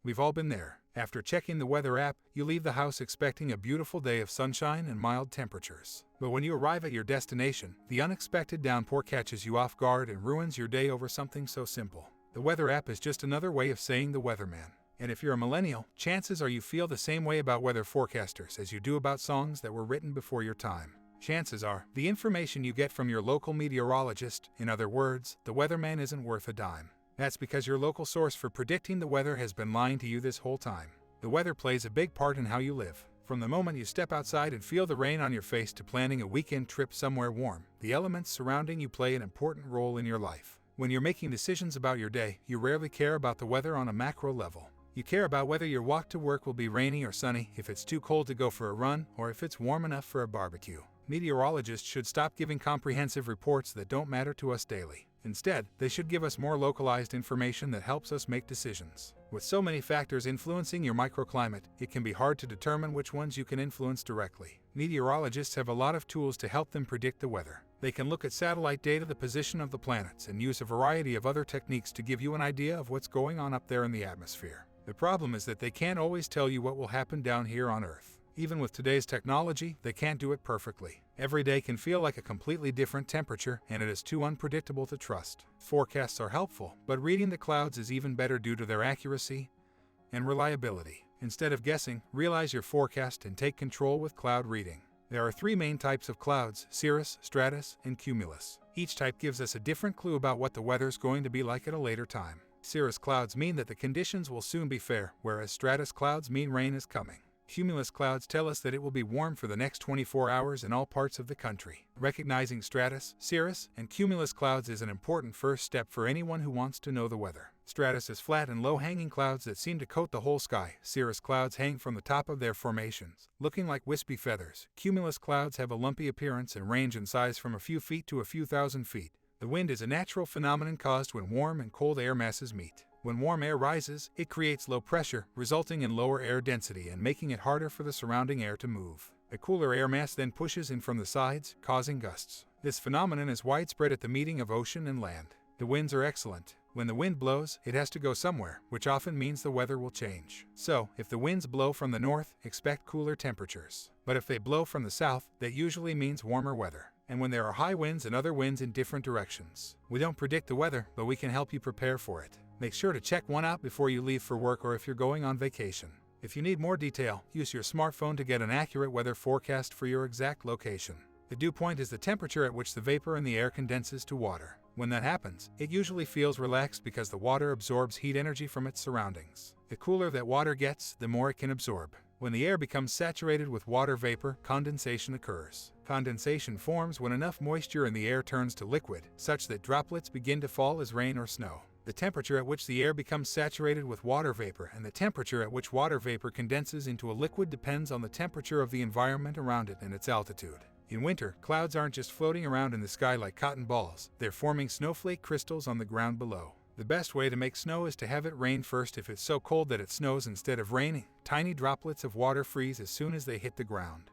We've all been there. After checking the weather app, you leave the house expecting a beautiful day of sunshine and mild temperatures. But when you arrive at your destination, the unexpected downpour catches you off guard and ruins your day over something so simple. The weather app is just another way of saying the weatherman. And if you're a millennial, chances are you feel the same way about weather forecasters as you do about songs that were written before your time. Chances are, the information you get from your local meteorologist, in other words, the weatherman, isn't worth a dime. That's because your local source for predicting the weather has been lying to you this whole time. The weather plays a big part in how you live. From the moment you step outside and feel the rain on your face to planning a weekend trip somewhere warm, the elements surrounding you play an important role in your life. When you're making decisions about your day, you rarely care about the weather on a macro level. You care about whether your walk to work will be rainy or sunny, if it's too cold to go for a run, or if it's warm enough for a barbecue. Meteorologists should stop giving comprehensive reports that don't matter to us daily. Instead, they should give us more localized information that helps us make decisions. With so many factors influencing your microclimate, it can be hard to determine which ones you can influence directly. Meteorologists have a lot of tools to help them predict the weather. They can look at satellite data, the position of the planets, and use a variety of other techniques to give you an idea of what's going on up there in the atmosphere. The problem is that they can't always tell you what will happen down here on Earth. Even with today's technology, they can't do it perfectly. Every day can feel like a completely different temperature, and it is too unpredictable to trust. Forecasts are helpful, but reading the clouds is even better due to their accuracy and reliability. Instead of guessing, realize your forecast and take control with cloud reading. There are three main types of clouds: cirrus, stratus, and cumulus. Each type gives us a different clue about what the weather's going to be like at a later time. Cirrus clouds mean that the conditions will soon be fair, whereas stratus clouds mean rain is coming. Cumulus clouds tell us that it will be warm for the next 24 hours in all parts of the country. Recognizing stratus, cirrus, and cumulus clouds is an important first step for anyone who wants to know the weather. Stratus is flat and low-hanging clouds that seem to coat the whole sky. Cirrus clouds hang from the top of their formations, looking like wispy feathers. Cumulus clouds have a lumpy appearance and range in size from a few feet to a few thousand feet. The wind is a natural phenomenon caused when warm and cold air masses meet. When warm air rises, it creates low pressure, resulting in lower air density and making it harder for the surrounding air to move. The cooler air mass then pushes in from the sides, causing gusts. This phenomenon is widespread at the meeting of ocean and land. The winds are excellent. When the wind blows, it has to go somewhere, which often means the weather will change. So, if the winds blow from the north, expect cooler temperatures. But if they blow from the south, that usually means warmer weather. And when there are high winds and other winds in different directions, we don't predict the weather, but we can help you prepare for it. Make sure to check one out before you leave for work or if you're going on vacation. If you need more detail, use your smartphone to get an accurate weather forecast for your exact location. The dew point is the temperature at which the vapor in the air condenses to water. When that happens, it usually feels relaxed because the water absorbs heat energy from its surroundings. The cooler that water gets, the more it can absorb. When the air becomes saturated with water vapor, condensation occurs. Condensation forms when enough moisture in the air turns to liquid, such that droplets begin to fall as rain or snow. The temperature at which the air becomes saturated with water vapor and the temperature at which water vapor condenses into a liquid depends on the temperature of the environment around it and its altitude. In winter, clouds aren't just floating around in the sky like cotton balls, they're forming snowflake crystals on the ground below. The best way to make snow is to have it rain first. If it's so cold that it snows instead of raining, tiny droplets of water freeze as soon as they hit the ground.